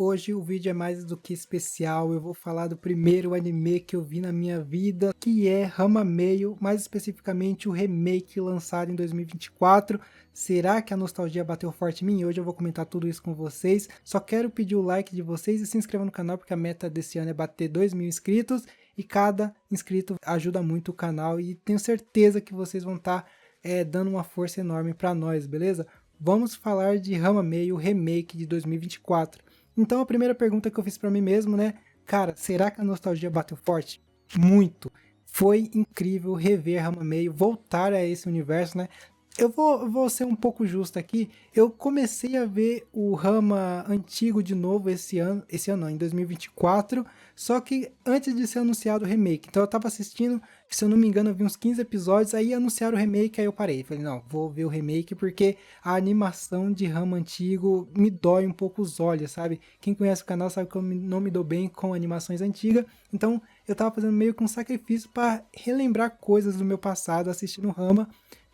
Hoje o vídeo é mais do que especial, eu vou falar do primeiro anime que eu vi na minha vida, que é Ranma Meio, mais especificamente o remake lançado em 2024. Será que a nostalgia bateu forte em mim? Hoje eu vou comentar tudo isso com vocês. Só quero pedir o like de vocês e se inscrevam no canal, porque a meta desse ano é bater 2.000 inscritos e cada inscrito ajuda muito o canal e tenho certeza que vocês vão estar dando uma força enorme para nós, beleza? Vamos falar de Ranma Meio, remake de 2024. Então a primeira pergunta que eu fiz pra mim mesmo, né? Cara, será que a nostalgia bateu forte? Muito. Foi incrível rever Ranma Meio, voltar a esse universo, né? Eu vou ser um pouco justo aqui. Eu comecei a ver o Ranma antigo de novo esse ano não, em 2024, só que antes de ser anunciado o remake. Então eu tava assistindo, se eu não me engano, eu vi uns 15 episódios, aí anunciaram o remake, aí eu parei. Falei, não, vou ver o remake porque a animação de Ranma antigo me dói um pouco os olhos, sabe? Quem conhece o canal sabe que eu não me dou bem com animações antigas, então eu tava fazendo meio que um sacrifício para relembrar coisas do meu passado assistindo Ranma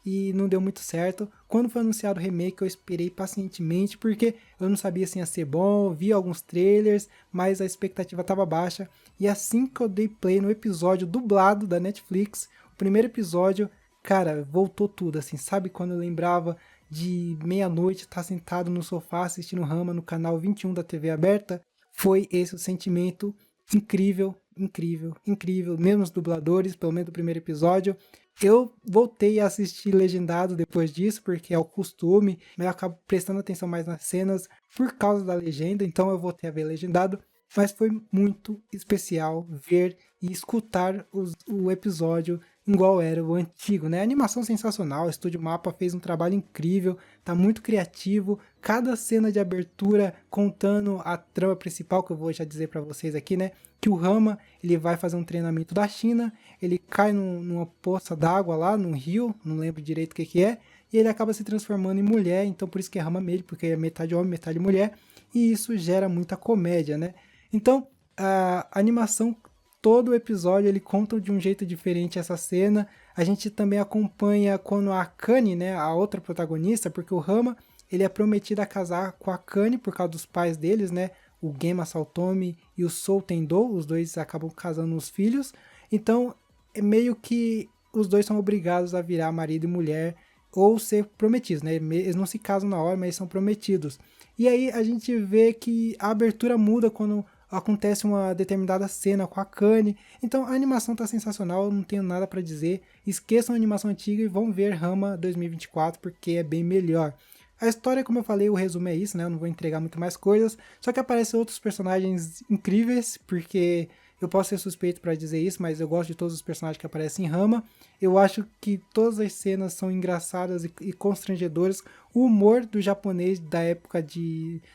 e não deu muito certo. Quando foi anunciado o remake, eu esperei pacientemente, porque eu não sabia se ia ser bom, vi alguns trailers, mas a expectativa estava baixa. E assim que eu dei play no episódio dublado da Netflix, o primeiro episódio, cara, voltou tudo, assim, sabe quando eu lembrava de meia-noite estar sentado no sofá assistindo Ranma no canal 21 da TV aberta? Foi esse o sentimento incrível, incrível, incrível, mesmo os dubladores, pelo menos do primeiro episódio. Eu voltei a assistir legendado depois disso, porque é o costume, mas eu acabo prestando atenção mais nas cenas por causa da legenda, então eu voltei a ver legendado. Mas foi muito especial ver e escutar o episódio igual era o antigo, né? A animação sensacional, o Estúdio Mapa fez um trabalho incrível, tá muito criativo, cada cena de abertura contando a trama principal, que eu vou já dizer para vocês aqui, né? Que o Ranma, ele vai fazer um treinamento da China, ele cai numa poça d'água lá, num rio, não lembro direito o que é, e ele acaba se transformando em mulher, então por isso que é Ranma Meio, porque é metade homem, metade mulher, e isso gera muita comédia, né? Então, a animação, todo o episódio, ele conta de um jeito diferente essa cena. A gente também acompanha quando a Akane, né, a outra protagonista, porque o Ranma, ele é prometido a casar com a Akane por causa dos pais deles, né, o Gema Saltome e o Sou Tendou, os dois acabam casando os filhos. Então, é meio que os dois são obrigados a virar marido e mulher ou ser prometidos, né? Eles não se casam na hora, mas são prometidos. E aí a gente vê que a abertura muda quando acontece uma determinada cena com a Akane. Então a animação tá sensacional, não tenho nada para dizer. Esqueçam a animação antiga e vão ver Ranma 2024 porque é bem melhor. A história, como eu falei, o resumo é isso, né? Eu não vou entregar muito mais coisas. Só que aparecem outros personagens incríveis, porque eu posso ser suspeito para dizer isso, mas eu gosto de todos os personagens que aparecem em Ranma. Eu acho que todas as cenas são engraçadas e constrangedoras. O humor do japonês da época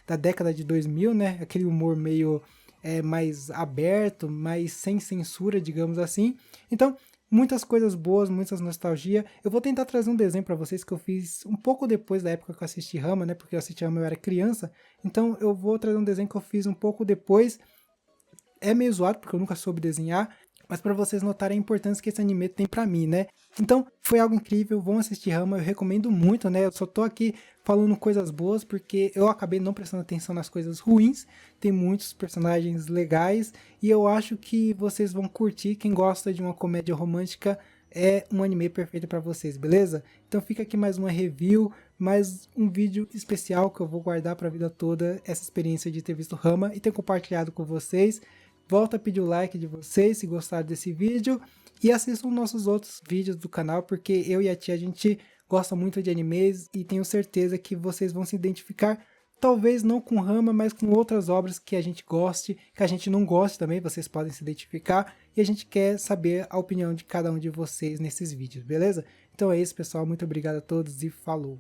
da década de 2000, né? Aquele humor meio mais aberto, mais sem censura, digamos assim. Então, muitas coisas boas, muitas nostalgia. Eu vou tentar trazer um desenho para vocês que eu fiz um pouco depois da época que eu assisti Ranma, né? Porque eu assisti Ranma eu era criança. Então, eu vou trazer um desenho que eu fiz um pouco depois. É meio zoado porque eu nunca soube desenhar, mas para vocês notarem a importância que esse anime tem para mim, né? Então, foi algo incrível, vão assistir Ranma, eu recomendo muito, né? Eu só tô aqui falando coisas boas porque eu acabei não prestando atenção nas coisas ruins. Tem muitos personagens legais e eu acho que vocês vão curtir. Quem gosta de uma comédia romântica é um anime perfeito para vocês, beleza? Então fica aqui mais uma review, mais um vídeo especial que eu vou guardar para a vida toda, essa experiência de ter visto Ranma e ter compartilhado com vocês. Volto a pedir o like de vocês se gostaram desse vídeo e assistam nossos outros vídeos do canal, porque eu e a tia a gente gosta muito de animes e tenho certeza que vocês vão se identificar, talvez não com Ranma, mas com outras obras que a gente goste, que a gente não goste também, vocês podem se identificar e a gente quer saber a opinião de cada um de vocês nesses vídeos, beleza? Então é isso, pessoal, muito obrigado a todos e falou!